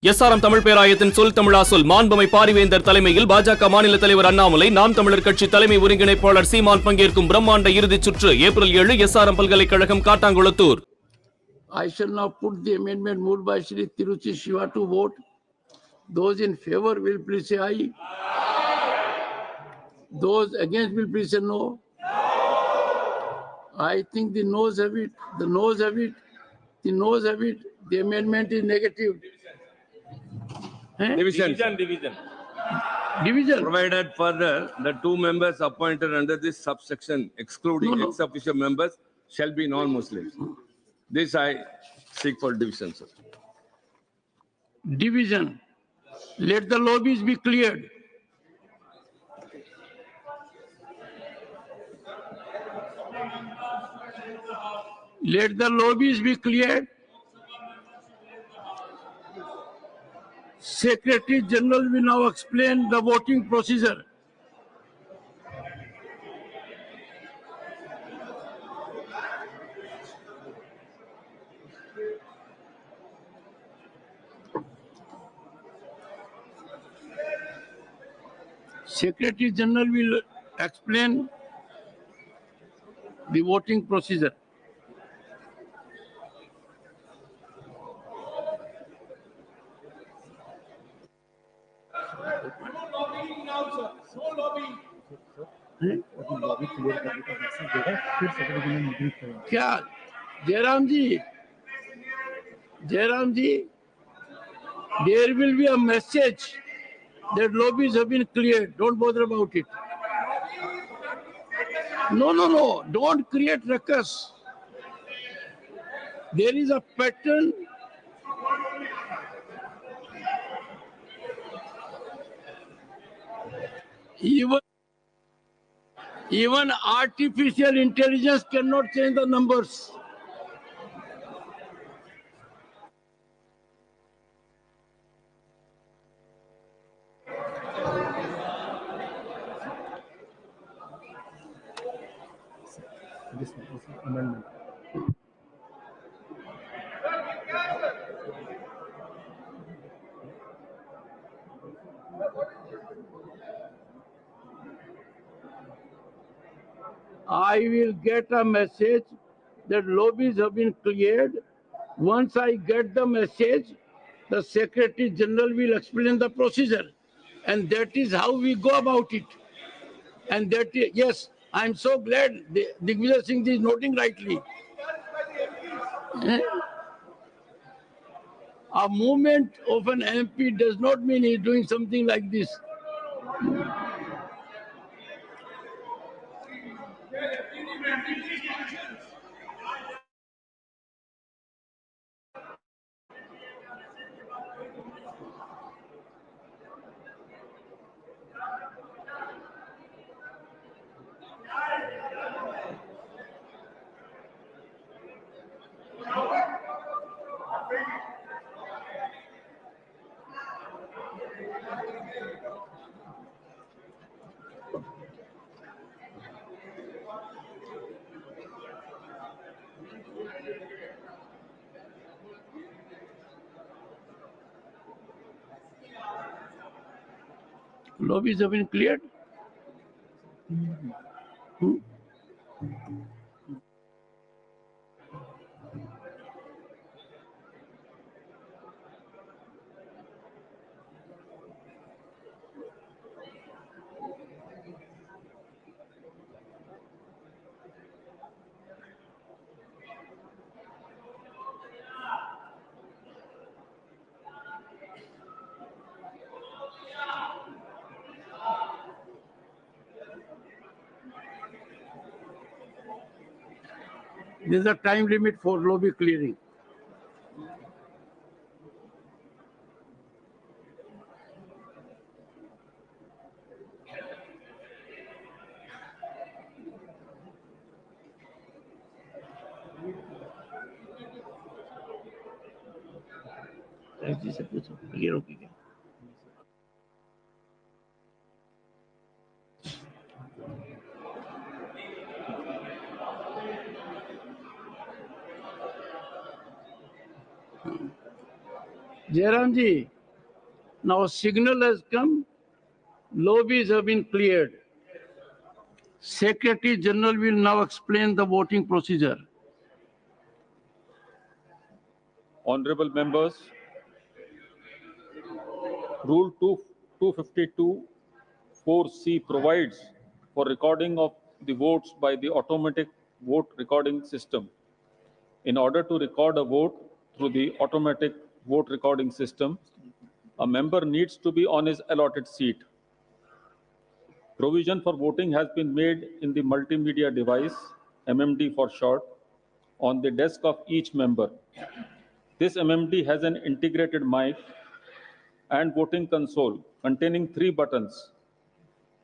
SRM Tamil பேராயத்தின் சொல் தமிழா சொல் மாண்புமை பாரிவேந்தர் தலைமையில் பாஜக மாநில தலைவர் அண்ணாமலை, நாம் தமிழர் கட்சி தலைமை ஒருங்கிணைப்பாளர் சீமான் பங்கேற்கும் பிரம்மாண்ட இறுதிச் சுற்று ஏப்ரல் 7 எஸ்ஆர்எம் பல்கலைக்கழகம் Kattankulathur. I shall now put the amendment moved by Shri Tiruchi Shiva to vote. Those in favor will please say aye. Those against will please say no. I think the noes have it. The noes have it. The noes have it. The amendment is negative. Division. Division. Provided further, the two members appointed under this subsection, excluding No. ex officio members, shall be non-Muslims. This I seek for division, sir. Division. Let the lobbies be cleared. Let the lobbies be cleared. Secretary General will now explain the voting procedure. Secretary General will explain the voting procedure. क्या जयराम जी, there will be a message that lobbies have been cleared. Don't bother about it. No. Don't create ruckus. There is a pattern. Even artificial intelligence cannot change the numbers. This amendment. I will get a message that lobbies have been cleared. Once I get the message, the Secretary General will explain the procedure. And that is how we go about it. And that is, yes, I'm so glad Digvijay Singh is noting rightly. A movement of an MP does not mean he's doing something like this. Lobbies have been cleared? There's a time limit for lobby clearing. ऐसे सब कुछ clear हो गया. Jairamji, now signal has come. Lobbies have been cleared. Secretary General will now explain the voting procedure. Honorable members, Rule 252 4C provides for recording of the votes by the automatic vote recording system. In order to record a vote through the automatic vote recording system, a member needs to be on his allotted seat. Provision for voting has been made in the multimedia device, MMD for short, on the desk of each member. This MMD has an integrated mic and voting console containing 3 buttons: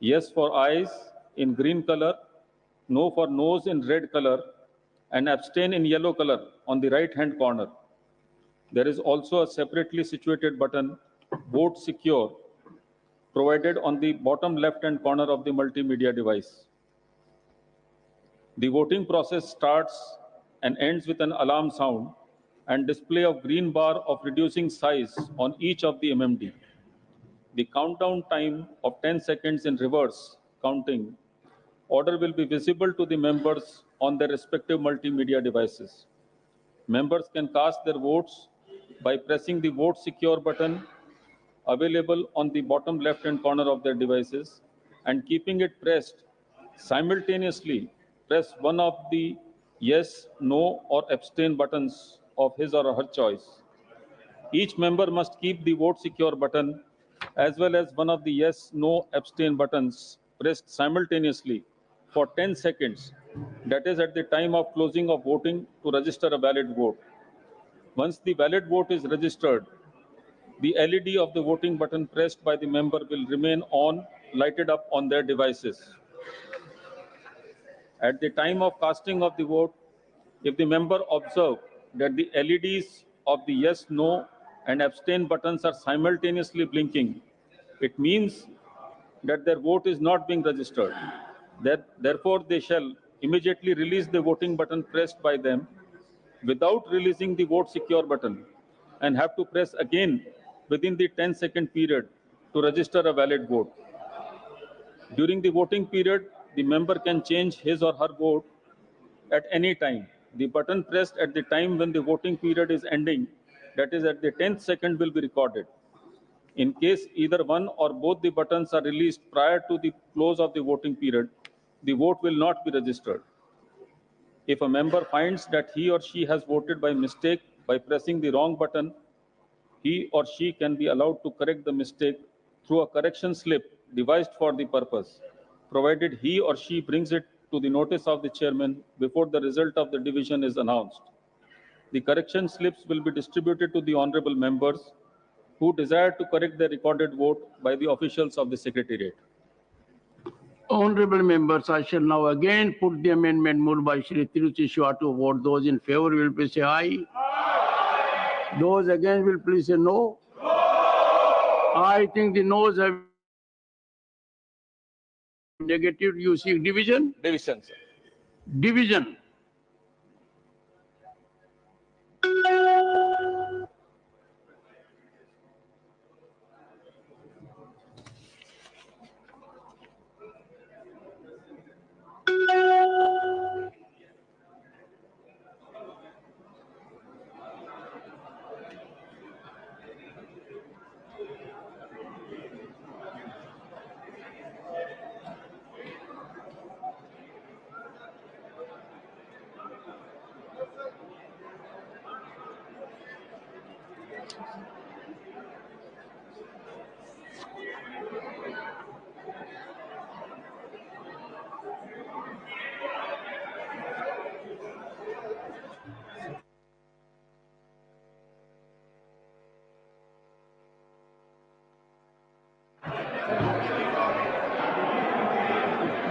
yes for eyes in green color, no for nose in red color, and abstain in yellow color on the right hand corner. There is also a separately situated button, Vote Secure, provided on the bottom left hand corner of the multimedia device. The voting process starts and ends with an alarm sound and display of green bar of reducing size on each of the MMD. The countdown time of 10 seconds in reverse counting order will be visible to the members on their respective multimedia devices. Members can cast their votes by pressing the Vote Secure button available on the bottom left-hand corner of their devices and keeping it pressed. Simultaneously, press one of the yes, no, or abstain buttons of his or her choice. Each member must keep the Vote Secure button as well as one of the yes, no, abstain buttons pressed simultaneously for 10 seconds, that is at the time of closing of voting, to register a valid vote. Once the valid vote is registered, the LED of the voting button pressed by the member will remain on, lighted up on their devices. At the time of casting of the vote, if the member observe that the LEDs of the yes, no, and abstain buttons are simultaneously blinking, it means that their vote is not being registered. Therefore, they shall immediately release the voting button pressed by them without releasing the Vote Secure button and have to press again within the 10-second period to register a valid vote. During the voting period, the member can change his or her vote at any time. The button pressed at the time when the voting period is ending, that is at the 10th second, will be recorded. In case either one or both the buttons are released prior to the close of the voting period, the vote will not be registered. If a member finds that he or she has voted by mistake by pressing the wrong button, he or she can be allowed to correct the mistake through a correction slip devised for the purpose, provided he or she brings it to the notice of the chairman before the result of the division is announced. The correction slips will be distributed to the honorable members who desire to correct their recorded vote by the officials of the Secretariat. Honorable members, I shall now again put the amendment moved by Shri Tiruchi Shiva to vote. Those in favor will please say aye. Those against will please say no. I think the noes have negative. You seek division? Division, sir. Division.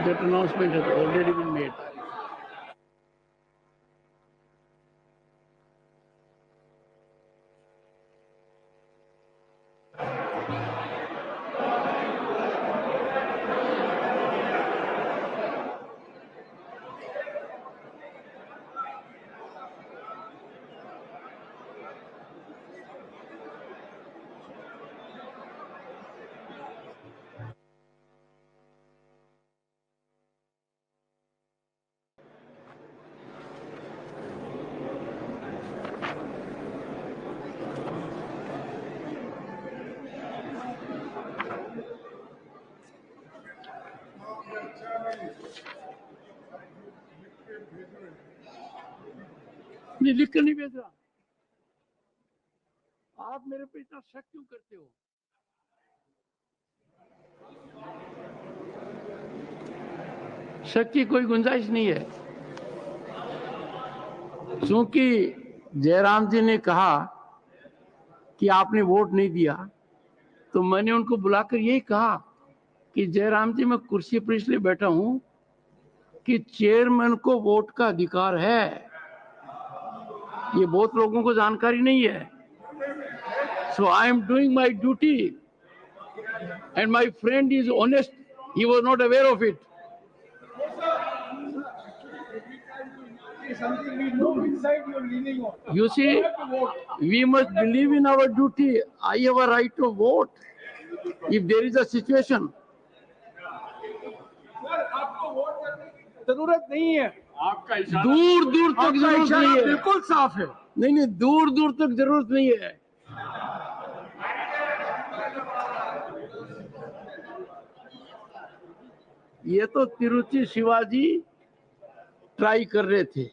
That announcement has already been made. आपने लिख कर नहीं भेजा। आप मेरे पे इतना शक क्यों करते हो? शक की कोई गुंजाइश नहीं है। क्योंकि जयराम जी ने कहा कि आपने वोट नहीं दिया, तो मैंने उनको बुलाकर यही कहा कि जयराम जी, मैं कुर्सी पर इसलिए बैठा हूं कि चेयरमैन को वोट का अधिकार है। ये बहुत लोगों को जानकारी नहीं है। So I am doing my duty and my friend is honest, he was not aware of it. Something we know which side you are leaning on. You see, You have to vote. we must believe in our duty. I have a right to vote if there is a situation. Sir, आपको vote करने की जरूरत नहीं है। आपका इशारा दूर दूर तक आपका जरूरत इशारा नहीं है। बिल्कुल साफ है। नहीं नहीं, दूर दूर तक जरूरत नहीं है। ये तो तिरुचि शिवाजी ट्राई कर रहे थे।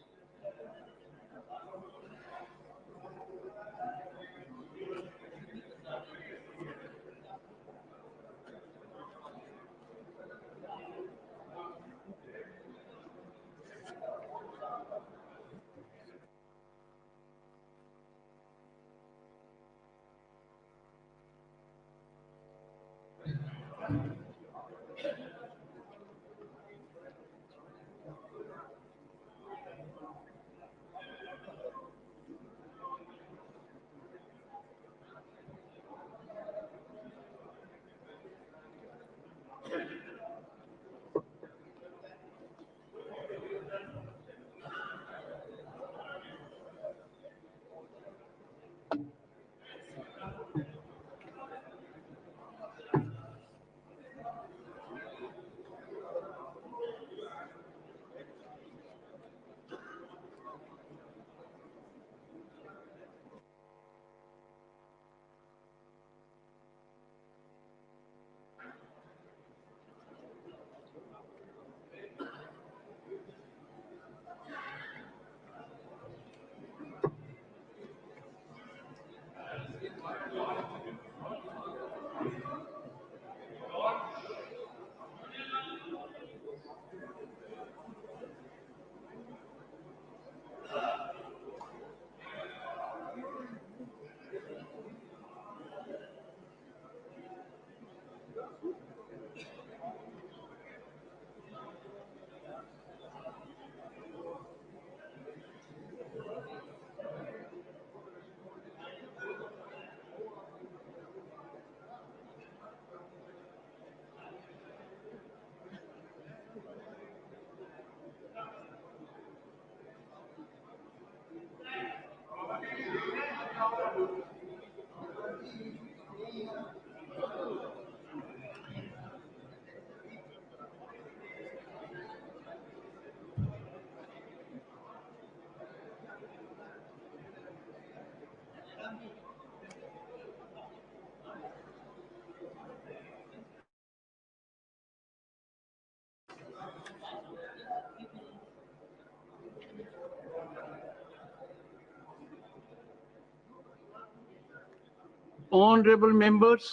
Honorable members,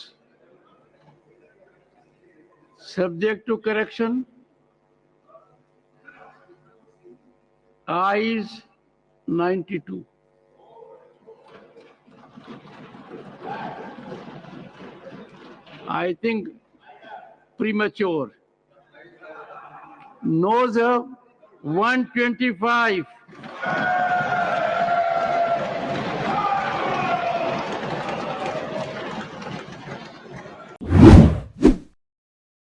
subject to correction, ayes 92. I think premature. Noes have 125.